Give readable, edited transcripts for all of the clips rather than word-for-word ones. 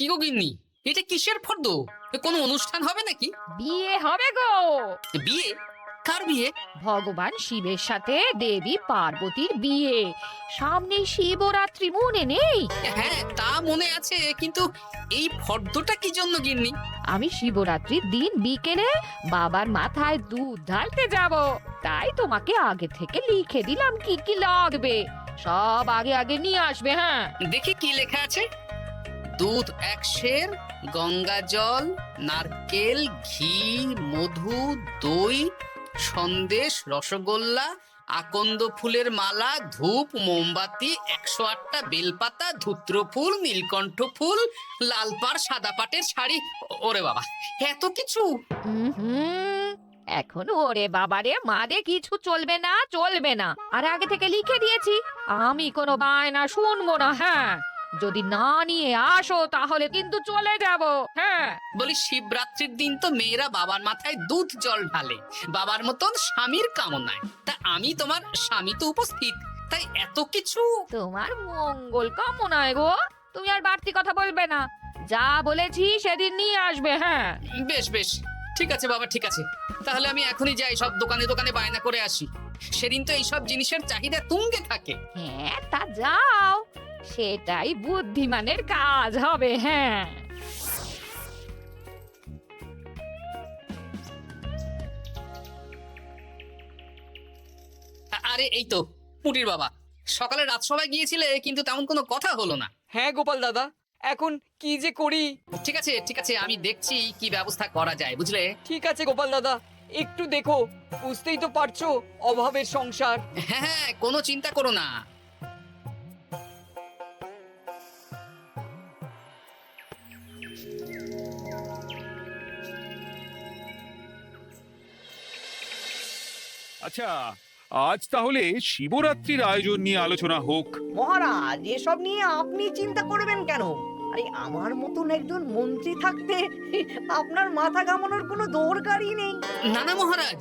কি গো গিন্নি, এটা কিসের ফর্দ? কোনো অনুষ্ঠান হবে নাকি? বিয়ে হবে গো। বিয়ে? কার বিয়ে? ভগবান শিবের সাথে দেবী পার্বতীর বিয়ে। সামনে শিবরাত্রি, মনে নেই? হ্যাঁ, তা মনে আছে, কিন্তু এই ফর্দটা কি জন্য গিন্নি? আমি শিবরাত্রির দিন বিকেলে বাবার মাথায় দুধ ঢালতে যাব, তাই তোমাকে আগে থেকে লিখে দিলাম কি কি লাগবে। সব আগে আগে নিয়ে আসবে। হ্যাঁ, দেখি কি লেখা আছে। দুধ 1 সের, গঙ্গা জল, নারকেল, ঘি, মধু, দই, সন্দেশ, রসগোল্লা, আকন্দ ফুলের মালা, ধূপ, মোমবাতি, 108টা বেলপাতা, ধূত্র ফুল, নীলকণ্ঠ ফুল, লাল পাড় সাদা পাটের শাড়ি। ওরে বাবা, এত কিছু! হুম, এখন ওরে বাবারে মারে কিছু চলবে না, চলবে না। আর আগে থেকে লিখে দিয়েছি, আমি কোনো বায়না শুনবো না। হ্যাঁ, যদি না নিয়ে আসো তাহলে কিন্তু চলে যাব। হ্যাঁ, বলি, শিবরাত্রির দিন তো মেয়েরা বাবার মাথায় দুধ জল ঢালে বাবার মতন স্বামীর কামনায়। তা আমি তোমার স্বামী তো উপস্থিত, তাই এত কিছু। তোমার মঙ্গল কামনায় গো। তুমি আর বাড়তি কথা বলবে না, যা বলেছি সেদিন নিয়ে আসবে। হ্যাঁ, বেশ বেশ, ঠিক আছে বাবা, ঠিক আছে। তাহলে আমি এখনই যাই, সব দোকানে দোকানে বায়না করে আসি। সেদিন তো এইসব জিনিসের চাহিদা তুঙ্গে থাকে। হ্যাঁ, তা যাও, সেটাই বুদ্ধিমানের কাজ হবে। হ্যাঁ, আরে এই তো পুটির বাবা, সকালে রাজসভায় গিয়েছিলে কিন্তু তেমন কোনো কথা হলো না। হ্যাঁ গোপাল দাদা, এখন কি যে করি। ঠিক আছে ঠিক আছে, আমি দেখছি কি ব্যবস্থা করা যায়, বুঝলে। ঠিক আছে গোপাল দাদা, একটু দেখো, বুঝতেই তো পারছো অভাবের সংসার। হ্যাঁ হ্যাঁ, কোনো চিন্তা করো না। আচ্ছা, আজ তাহলে শিবরাত্রির আয়োজন নিয়ে আলোচনা হোক। মহারাজ, এসব নিয়ে আপনি চিন্তা করবেন কেন? আরে আমার মতন একজন মন্ত্রী থাকতে আপনার মাথা ঘামানোর কোনো দরকারই নেই। না না মহারাজ,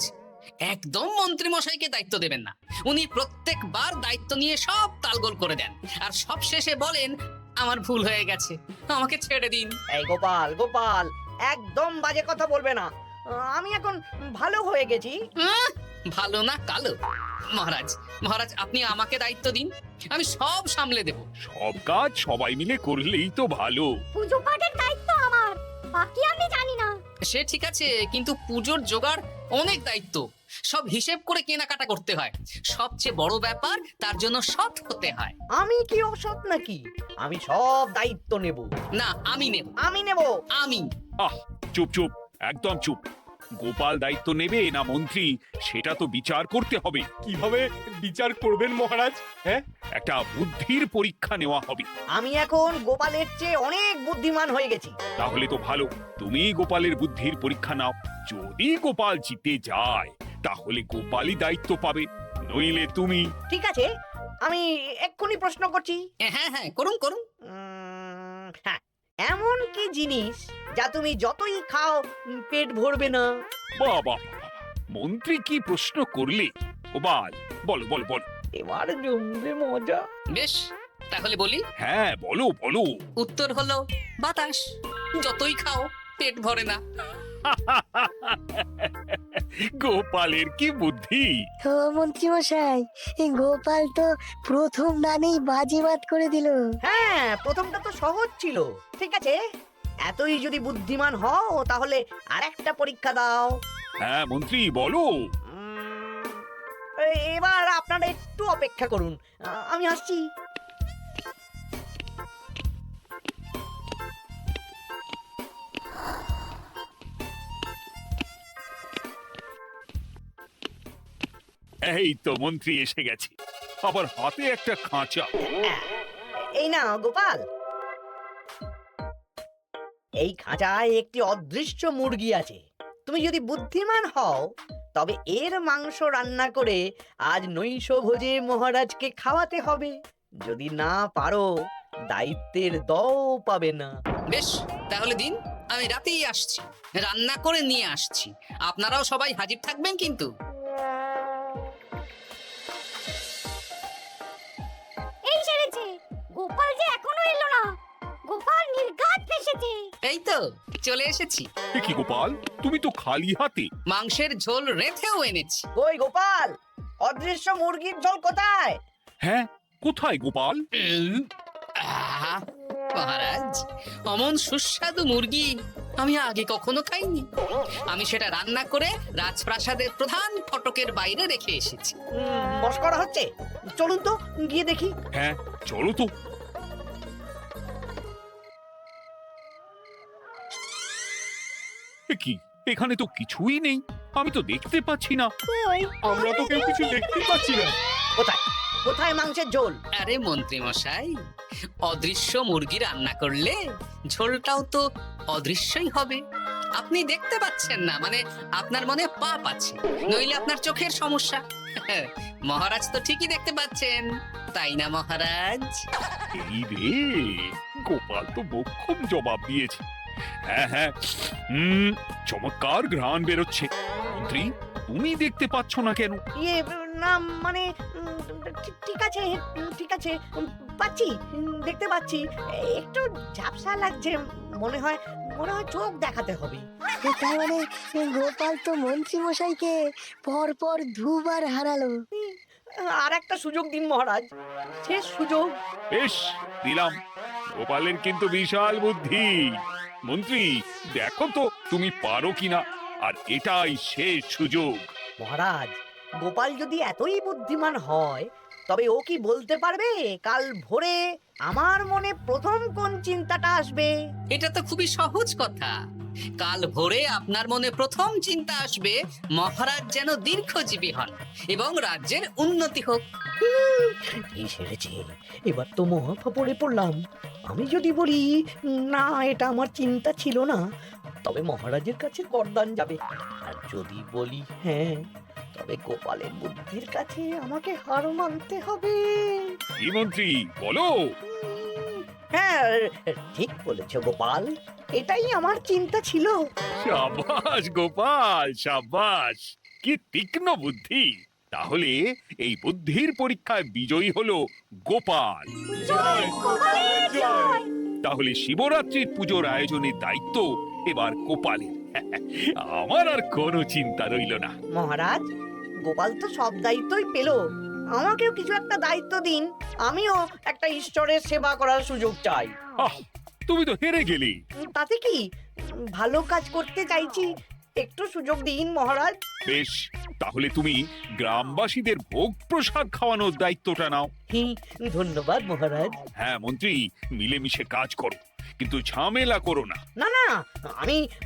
একদম মন্ত্রী মশাইকে দায়িত্ব দেবেন না। উনি প্রত্যেকবার দায়িত্ব নিয়ে সব তালগোল করে দেন, আর সব শেষে বলেন আমার ভুল হয়ে গেছে, আমাকে ছেড়ে দিন। এই গোপাল গোপাল, একদম বাজে কথা বলবে না। আমি এখন ভালো হয়ে গেছি। ভালো না কালো? মহারাজ মহারাজ, আপনি আমাকে দায়িত্ব দিন, আমি সব সামলে দেব। সব কাজ সবাই মিলে করলেই তো ভালো। পুজো পাঠের দায়িত্ব আমার, বাকি আমি জানি না। সে ঠিক আছে, কিন্তু পুজোর জোগাড় অনেক দায়িত্ব, সব হিসেব করে কেনাকাটা করতে হয়। সবচেয়ে বড় ব্যাপার, তার জন্য সৎ হতে হয়। আমি কি অসৎ নাকি? আমি সব দায়িত্ব নেব। না, আমি নেব। আমি নেব। আমি। আহ, চুপ চুপ, একদম চুপ। গোপাল দায়িত্ব নেবে না মন্ত্রী, সেটা তো বিচার করতে হবে। কিভাবে বিচার করবেন মহারাজ? হ্যাঁ, একটা বুদ্ধির পরীক্ষা নেওয়া হবে। আমি এখন গোপালের চেয়ে অনেক বুদ্ধিমান হয়ে গেছি। তাহলে তো ভালো, তুমি গোপালের বুদ্ধির পরীক্ষা নাও। যদি গোপাল জিতে যায় তাহলে গোপালই দায়িত্ব পাবে, নইলে তুমি। ঠিক আছে, আমি এক্ষুনি প্রশ্ন করছি। হ্যাঁ হ্যাঁ, করুন করুন। হ্যাঁ, এমন কি জিনিস যা তুমি যতই খাও পেট ভরবে না? বাবা, মন্ত্রী কি প্রশ্ন করলে! গোপাল, বলো বলো বলো। এবার জমবে মজা। বেশ, তাহলে বলি। হ্যাঁ, বলো বলো। উত্তর হলো বাতাস। যতই খাও পেট ভরে না। গোপালের কি বুদ্ধি! ও মন্ত্রী মশাই, এই গোপাল তো প্রথম দানেই বাজিমাত করে দিল। হ্যাঁ, প্রথমটা তো সহজ ছিল। ঠিক আছে, এতই যদি বুদ্ধিমান হও তাহলে আরেকটা পরীক্ষা দাও। হ্যাঁ মন্ত্রী, বলো। এবার আপনারা একটু অপেক্ষা করুন, আমি আসছি। এই তো মন্ত্রী এসে গেছে, আবার হাতে একটা খাঁচা। এই না গোপাল, এই খাঁচায় একটি অদৃশ্য মুরগি আছে। তুমি যদি বুদ্ধিমান হও তবে এর মাংস রান্না করে আজ নৈশ ভোজে মহারাজকে খাওয়াতে হবে। যদি না পারো, দায়িত্বের দও পাবে না। বেশ, তাহলে দিন, আমি রাতেই আসছি, রান্না করে নিয়ে আসছি। আপনারাও সবাই হাজির থাকবেন কিন্তু। এই সেরেছে, গোপাল যে এখনো এলো না। গোপাল নির্ঘাত ফেসেছে। এই তো চলে এসেছি। এ কি গোপাল, তুমি তো খালি হাতে। মাংসের ঝোল রেঁধেও এনেছি। কই গোপাল, অদৃশ্য মুরগির ঝোল কোথায়? হ্যাঁ, কোথায় গোপাল? আহা, মহারাজ, অমন সুস্বাদু মুরগি আমি আগে কখনো খাইনি। আমি সেটা রান্না করে রাজপ্রাসাদের প্রধান ফটকের বাইরে রেখে এসেছি। মস্করা হচ্ছে? চলুন তো গিয়ে দেখি। হ্যাঁ, চলো তো। এ কি, এখানে তো কিছুই নেই, আমি তো দেখতে পাচ্ছি না। আমরা তো কেউ কিছু দেখতে পাচ্ছি না। কোথায় কোথায় মাংসের ঝোল? আরে মন্ত্রী মশাই, অদৃশ্য মুরগি রান্না করলে ঝোলটাও তো অদৃশ্যই হবে। আপনি দেখতে পাচ্ছেন না, মানে আপনার মনে পাপ আছে, নইলে আপনার চোখের সমস্যা। মহারাজ তো ঠিকই দেখতে পাচ্ছেন, তাই না মহারাজ? এই রে, গোপাল তো মোক্ষম জবাব দিয়েছে। হ্যাঁ হ্যাঁ, চমৎকার ঘ্রাণ বেরোচ্ছে। মন্ত্রী, তুমি দেখতে পাচ্ছ না কেন? ইয়ে না মানে ঠিক আছে ঠিক আছে, পাচ্ছি, দেখতে পাচ্ছি। একটু ঝাপসা লাগছে, মনে হয় চোখ দেখাতে হবে। তার মানে গোপাল তো মন্ত্রী মশাইকে পরপর দুবার হারালো। আর একটা সুযোগ দিন মহারাজ, শেষ সুযোগ। বেশ, দিলাম। গোপালের কিন্তু বিশাল বুদ্ধি। মন্ত্রী, দেখো তো তুমি পারো কিনা, আর এটাই শেষ সুযোগ। মহারাজ, গোপাল যদি এতই বুদ্ধিমান হয়, তবে ও কি বলতে পারবে কাল ভোরে আমার মনে প্রথম কোন চিন্তাটা আসবে? এটা তো খুবই সহজ কথা। কাল ভোরে আপনার মনে প্রথম চিন্তা আসবে মহারাজ যেন দীর্ঘজীবী হন এবং রাজ্যের উন্নতি হোক। এই সেরেছে, এবার তো মহা ফাপড়ে পড়লাম। আমি যদি বলি না, এটা আমার চিন্তা ছিল না, তবে মহারাজের কাছে গর্দান যাবে। আর যদি বলি হ্যাঁ, তবে গোপালের বুদ্ধির কাছে আমাকে হার মানতে হবে। কি মন্ত্রী, বলো। হ্যাঁ, ঠিক বলেছ গোপাল, এটাই আমার চিন্তা ছিল। সাবাস গোপাল, সাবাস, কি তীক্ষ্ণ বুদ্ধি। তাহলে এই বুদ্ধির পরীক্ষায় বিজয়ী হলো গোপাল। তাহলে শিবরাত্রির পুজোর আয়োজনের দায়িত্ব এবার গোপালের। আমার আর কোনো চিন্তা রইল না। মহারাজ, গোপাল তো সব দায়িত্বই পেল, আমাকেও কিছু একটা দায়িত্ব দিন। আমিও একটা ঈশ্বরের সেবা করার সুযোগ চাই। আহ, তুমি তো হেরে গেলে। তাতে কি, ভালো কাজ করতে চাইছি, একটু সুযোগ দিন মহারাজ। বেশ, তাহলে তুমি গ্রামবাসীদের ভোগ প্রসাদ খাওয়ানোর দায়িত্বটা নাও। ধন্যবাদ মহারাজ। হ্যাঁ মন্ত্রী, মিলেমিশে কাজ করো, কিন্তু ঝামেলা করো না। না না,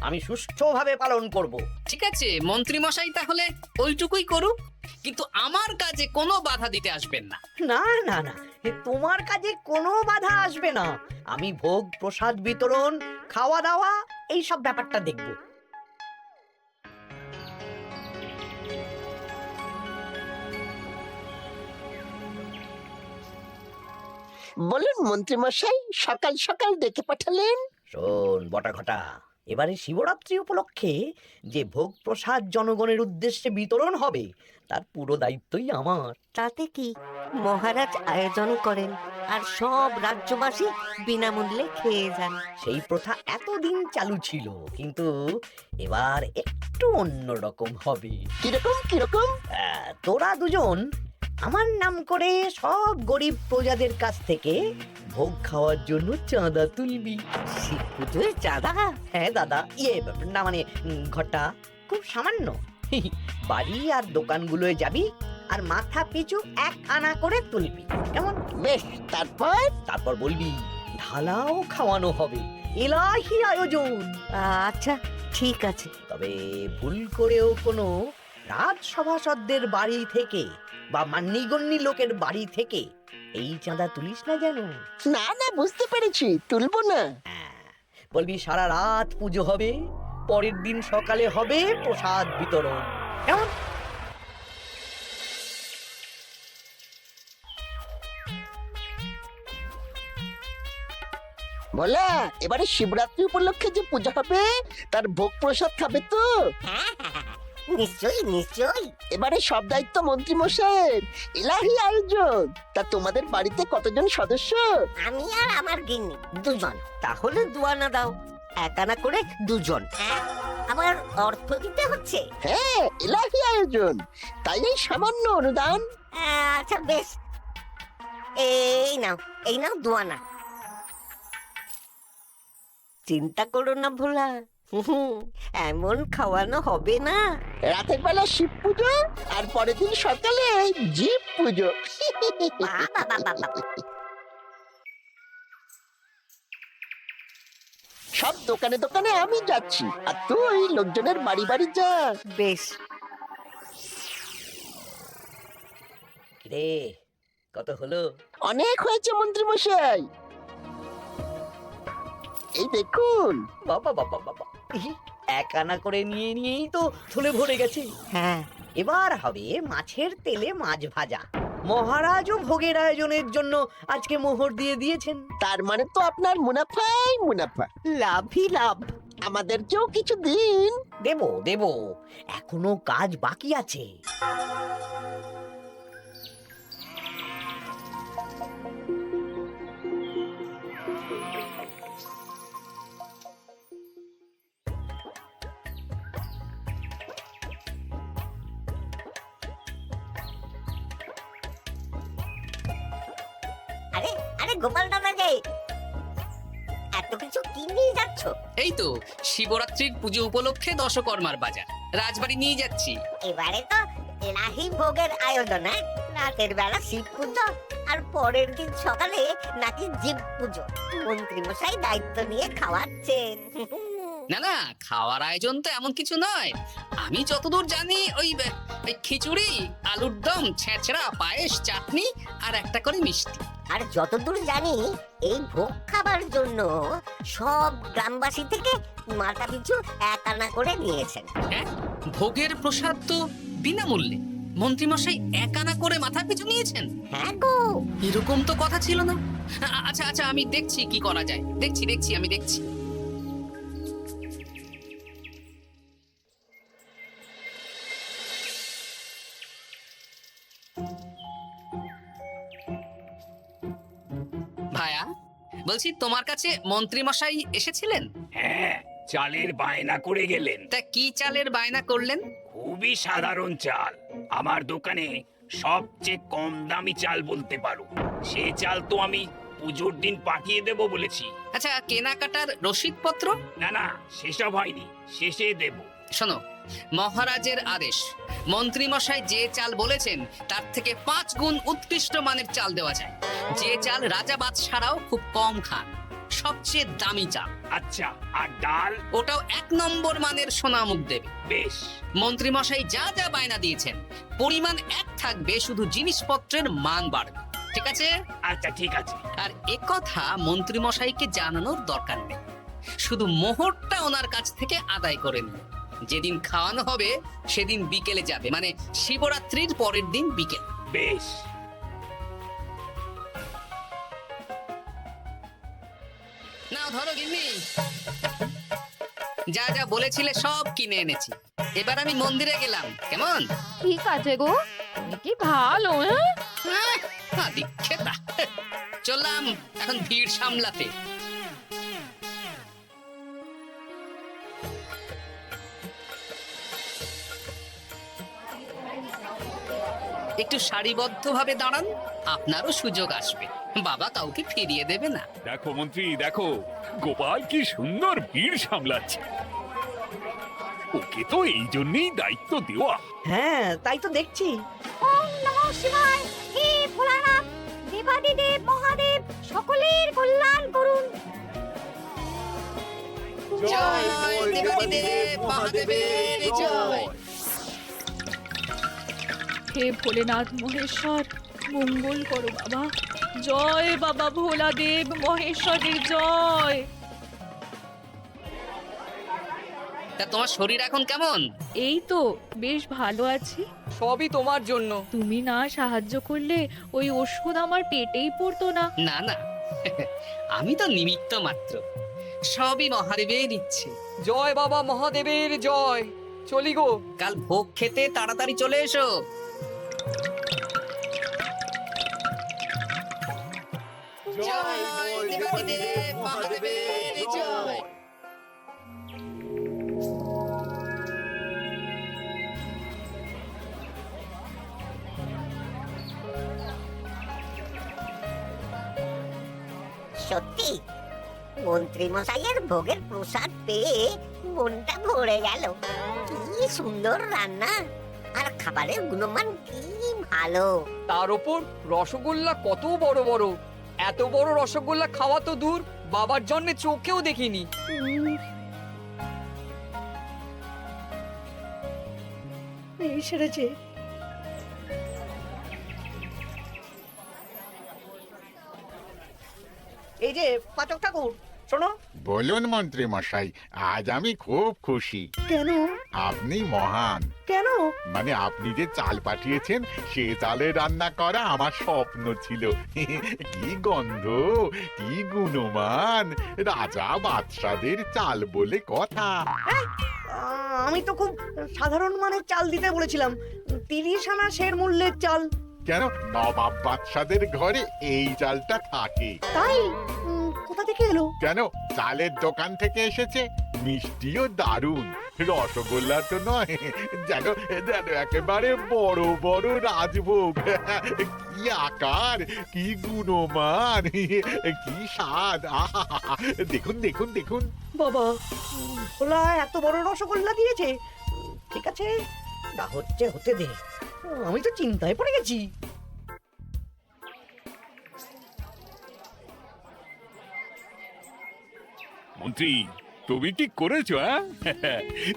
আমি সুষ্ঠুভাবে পালন করব। ঠিক আছে মন্ত্রী মশাই, তাহলে ওইটুকুই করুক, কিন্তু আমার কাজে কোনো বাধা দিতে আসবেন না। না না না, তোমার কাজে কোনো বাধা আসবে না। আমি ভোগ প্রসাদ বিতরণ, খাওয়া দাওয়া, এই সব ব্যাপারটা দেখব। বলুন মন্ত্রী মশাই, সকাল সকাল ডেকে পাঠালেন। শোন বটাঘটা, এবারে শিবরাত্রি উপলক্ষে যে ভোগ প্রসাদ জনগণের উদ্দেশ্যে বিতরণ হবে, তার পুরো দায়িত্বই আমার। তাতে কি, মহারাজ আয়োজন করেন আর সব রাজ্যবাসী বিনামূল্যে খেয়ে যান। সেই প্রথা এতদিন চালু ছিল, কিন্তু এবার একটু অন্যরকম হবে। কিরকম কিরকম? তোরা দুজন আমার নাম করে সব গরিব প্রজাদের কাছ থেকে ভোগ খাওয়ার জন্য চাঁদা তুলবি। শিব পুজোয় চাঁদা? হ্যাঁ দাদা, না মানে ঘটা, খুব সামান্য। বাড়ি আর দোকানগুলোয় যাবি আর মাথা পিছু 1 আনা করে তুলবি, কেমন? বেশ, তারপর বলবি ঢালাও খাওয়ানো হবে, এলাহি আয়োজন। আচ্ছা ঠিক আছে। তবে ভুল করেও কোনো রাজসভাসদদের বাড়ি থেকে বা মান্যিগণ্যি লোকের বাড়ি থেকে এই চাঁদা তুলিস না যেন। না না, বুঝতে পেরেছি, তুলবো না। বলবি সারা রাত পুজো হবে, পরের দিন সকালে হবে প্রসাদ বিতরণ, কেমন? বলা, এবারে শিবরাত্রি উপলক্ষে যে পূজা হবে তার ভোগ প্রসাদ খাবে তো? নিশ্চয়ই নিশ্চয়ই। এবারে সব দায়িত্ব মন্ত্রী মশাইয়ের, এলাহি আয়োজন। তা তোমাদের বাড়িতে কতজন সদস্য? আমি আর আমার গিন্নি 2 জন। তাহলে 2 আনা দাও। এক আনা করে দুজন। আবার অর্থ দিতে হচ্ছে। হ্যাঁ, এলাহি আয়োজন, তাই এই সামান্য অনুদান। আচ্ছা বেশ, এই নাও 2 আনা। চিন্তা করো না ভোলা, এমন খাওয়ানো হবে না। রাতের বেলা শিব পুজো আর পরের দিন সকালে জীব পুজো। বাবা, সব দোকানে দোকানে আমি যাচ্ছি, আর তুই লোকজনের বাড়ি বাড়ি যা। বেশ। রে কত হলো? অনেক হয়েছে মন্ত্রী মশাই, এই দেখুন। বাবা বাবা বাবা, এক আনা করে নিয়েই তো থলে ভরে গেছে। হ্যাঁ, এবার হবে মাছের তেলে মাছ ভাজা। মহারাজও ভোগের আয়োজনের জন্য আজকে মোহর দিয়ে দিয়েছেন। তার মানে তো আপনার মুনাফাই মুনাফা, লাভই লাভ। আমাদেরকেও কিছু দিন। দেব, এখনো কাজ বাকি আছে। আরে গোপাল দাদা যে এত কিছু কি নিয়ে যাচ্ছ? এই তো শিবরাত্রির পুজো উপলক্ষে দশকর্মার বাজার রাজবাড়ি নিয়ে যাচ্ছি। এবারে তো এলাহি ভোগের আয়োজন, হ্যাঁ? রাতের বেলা শিব পুজো আর পরের দিন সকালে নাকি জীব পুজো। মন্ত্রী মশাই দায়িত্ব নিয়ে খাওয়াচ্ছেন। না না, খাওয়ার আয়োজন তো এমন কিছু নয়। আমি যতদূর জানি ওই খিচুড়ি, আলুর দম, ছেঁচড়া, পায়েস, চাটনি আর একটা করে মিষ্টি। আর যতদূর জানি এই ভোগ খাবার জন্য সব গ্রামবাসী থেকে মাথা পিছু 1 আনা করে নিয়েছেন। হ্যাঁ, ভোগের প্রসাদ তো বিনামূল্যে। মন্ত্রীমশাই 1 আনা করে মাথা পিছু নিয়েছেন? হ্যাঁ গো, এরকম তো কথা ছিল না। আচ্ছা আমি দেখছি কি করা যায়। দেখছি আমি দেখছি। ভায়া, বলছি তোমার কাছে মন্ত্রীমশাই এসেছিলেন? হ্যাঁ, চালের বায়না করে গেলেন। তা কি চালের বায়না করলেন? খুবই সাধারণ চাল, আমার দোকানে সবচেয়ে কম দামি চাল বলতে পারো। সে চাল তো আমি পুজোর দিন পাঠিয়ে দেব বলেছি। আচ্ছা, কেনাকাটার রসিদপত্র? না না, সেসব হয়নি, শেষে দেব। শোনো, মহারাজের আদেশ, মন্ত্রীমশাই যে চাল বলেছেন তার থেকে 5 গুণ উৎকৃষ্ট মানের চাল দেওয়া যায়। যে চাল রাজা বাদশারাও খুব কম খান, সবচেয়ে দামি চাল। আচ্ছা, আর ডাল? ওটাও 1 নম্বর মানের সোনামুখ দেবে। বেশ। মন্ত্রীমশাই যা যা বায়না দিয়েছেন পরিমাণ এক থাকবে, শুধু জিনিসপত্রের মান বাড়বে। ঠিক আছে? আচ্ছা ঠিক আছে। আর একথা মন্ত্রীমশাইকে জানানোর দরকার নেই, শুধু মোহরটা ওনার কাছ থেকে আদায় করে নিন। যেদিন খাওয়ানো হবে সেদিন বিকেলে যাবে, মানে শিবরাত্রির পরের দিন বিকেল। বেশ। নাও ধরো গিন্নি, যা যা বলেছিলে সব কিনে এনেছি। এবার আমি মন্দিরে গেলাম, কেমন? ঠিক আছে গো, তুমি কি ভালো। দীক্ষেতা, চললাম এখন ভিড় সামলাতে। একটু সারিবদ্ধভাবে দাঁড়ান, আপনারও সুযোগ আসবে। বাবা কাউকে ফিরিয়ে দেবে না। দেখো মন্ত্রী, দেখো গোপাল কি সুন্দর ভিড় সামলাচ্ছে। ওকে তো এই জন্যই দায়িত্ব দেওয়া। হ্যাঁ, তাই তো দেখছি। ওম নমঃ শিবায়, হে ভোলানাথ, দেবাদিদেব মহাদেব সকলের কল্যাণ করুন। জয় দেবাদিদেব মহাদেবের জয়। হে ভোলেনাথ মহেশ্বর, মঙ্গল করো বাবা। জয় বাবা ভোলাদেব মহেশ্বরের জয়। তা তোমার শরীর এখন কেমন? এই তো বেশ ভালো আছি। সবই তোমার জন্য। তুমি না সাহায্য করলে ওই ওষুধ আমার পেটেই পড়তো না। না না, আমি তো নিমিত্ত মাত্র, সবই মহাদেবের ইচ্ছে। জয় বাবা মহাদেবের জয়। চলি গো। কাল ভোগ খেতে তাড়াতাড়ি চলে এসো। জয় দেবাদিদেব মহাদেবের জয়। সত্যি মন্ত্রী মশাইয়ের ভোগের প্রসাদ পেয়ে মনটা ভরে গেল। কি সুন্দর রান্না, আর খাবারের গুণমান কি ভালো। তার উপর রসগোল্লা কত বড় বড়। এত বড় রসগোল্লা খাওয়া তো দূর, বাবার জন্য চোখেও দেখিনি। এই সেরেছে। এই যে পাচক ঠাকুর, শোনো। বলুন মন্ত্রী মশাই, আজ আমি খুব খুশি। কেন? আপনি মহান। কেন? মানে আপনি যে চাল পাঠিয়েছেন সে চালে রান্না করা আমার স্বপ্ন ছিল। কি গন্ধ, কি গুণমান, রাজা বাদশাদের চাল বলে কথা। আমি তো খুব সাধারণ মানের চাল দিতে বলেছিলাম, 30 আনা সের মূল্যের চাল। কেন, নবাব বাদশাদের ঘরে এই চালটা থাকে। তাই? কোথা থেকে এলো? কেন, চালের দোকান থেকে এসেছে। মিষ্টিও দারুণ, রসগোল্লা তো নয়, যেন যেন একেবারে বড় বড় রাজভোগ। কি আকার, কি গুণমান, কি স্বাদ। আহা, দেখুন দেখুন দেখুন। বাবা, ভোলা এত বড় রসগোল্লা দিয়েছে। ঠিক আছে, যা হচ্ছে হতে দে, আমি তো চিন্তায় পড়ে গেছি। মন্ত্রী, তুমি কি করেছো?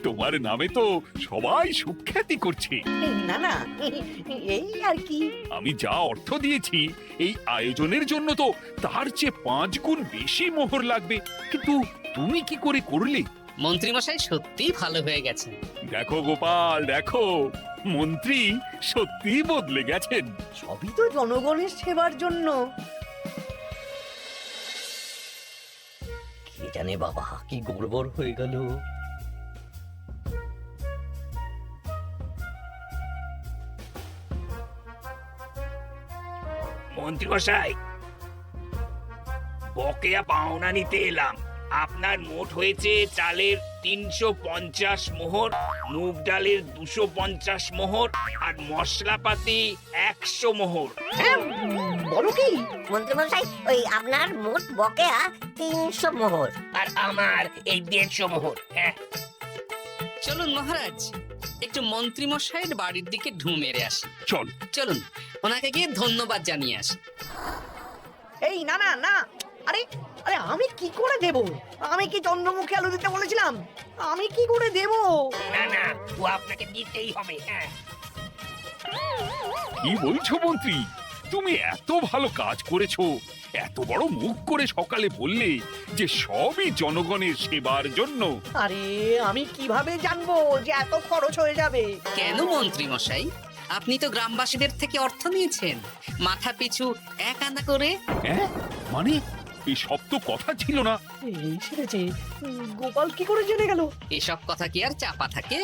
তোমার নামে তো সবাই সুখ্যাতি করছে। না না, এই আর কি। আমি যা অর্থ দিয়েছি এই আয়োজনের জন্য তো তার চেয়ে 5 গুণ বেশি মোহর লাগবে, কিন্তু তুমি কি করে করলে? মন্ত্রী মশাই সত্যিই ভালো হয়ে গেছে। দেখো গোপাল, দেখো মন্ত্রী সত্যি বদলে গেছেন। সবই তো জনগণের সেবার জন্য। কে জানে বাবা, কি গড়বড় হয়ে গেল। মন্ত্রী মশাই, বকেয়া পাওনা নিতে এলাম। আপনার মোট হয়েছে চালের 350 মোহর, মুগ ডালের 250 মোহর, আর মশলাপাতি 100 মোহর। বলো কি? মন্ত্রী মশাই, ওই আপনার মোট বকেয়া 300 মোহর। আর আমার এই 150 মোহর। হ্যাঁ, চলুন মহারাজ, একটু মন্ত্রী মশাইয়ের বাড়ির দিকে ঢু মেরে আসি। চল। চলুন, ওনাকে গিয়ে ধন্যবাদ জানিয়ে আসি। এই না না না, আরে আরে আমি কি করে দেব? আমি কি চন্দ্রমুখী আলু দিতে বলেছিলাম? আমি কি করে দেব? না না, ও আপনাকে দিতেই হবে। হ্যাঁ, কি বলছো মন্ত্রী? তুমি এত ভালো কাজ করেছো, এত বড় মুখ করে সকালে বললে যে সবই জনগণের সেবার জন্য। আরে আমি কিভাবে জানবো যে এত খরচ হয়ে যাবে? কেন মন্ত্রী মশাই, আপনি তো গ্রামবাসীদের থেকে অর্থ নিয়েছেন, মাথা পিছু 1 আনা করে। হ্যাঁ, মানে এই সব তো কথা ছিল না। এই ছেড়েছে, গোপাল কি করে জেনে গেল? এসব কথা কি আর চাপা থাকে?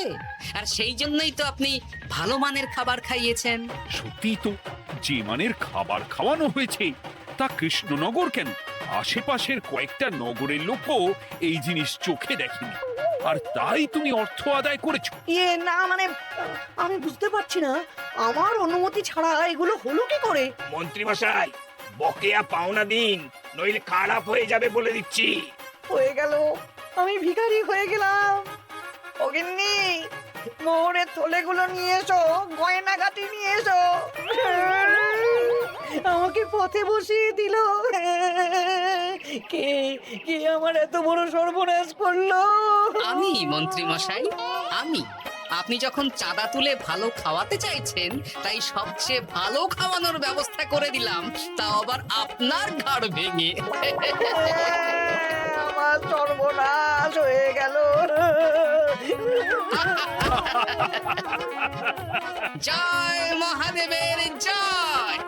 আর সেই জন্যই তো আপনি ভালো মানের খাবার খাইয়েছেন। সত্যি তো, যে মানের খাবার খাওয়ানো হয়েছে তা কৃষ্ণনগর কেন, আশেপাশের কয়েকটা নগরের লোকও এই জিনিস চোখে দেখেনি, আর তাই তুমি অর্থ আদায় করেছো। না মানে, আমি বুঝতে পারছি না, আমার অনুমতি ছাড়া এগুলো হলো কি করে? মন্ত্রী মশাই, বকেয়া পাওনা দিন, নইলে খারাপ হয়ে যাবে বলে দিচ্ছি। হয়ে গেল, আমি ভিখারি হয়ে গেলাম। অগিন্নি, মোহরের থলেগুলো নিয়ে এসো, গয়নাগাটি নিয়ে এসো। আমাকে পথে বসিয়ে দিল। কে কে আমার এত বড় সর্বনাশ করলো? আমি মন্ত্রী মশাই, আমি। আপনি যখন চাঁদা তুলে ভালো খাওয়াতে চাইছেন, তাই সবচেয়ে ভালো খাওয়ানোর ব্যবস্থা করে দিলাম, তাও আবার আপনার ঘাড় ভেঙে। আমার সর্বনাশ হয়ে গেল। জয় মহাদেবের জয়।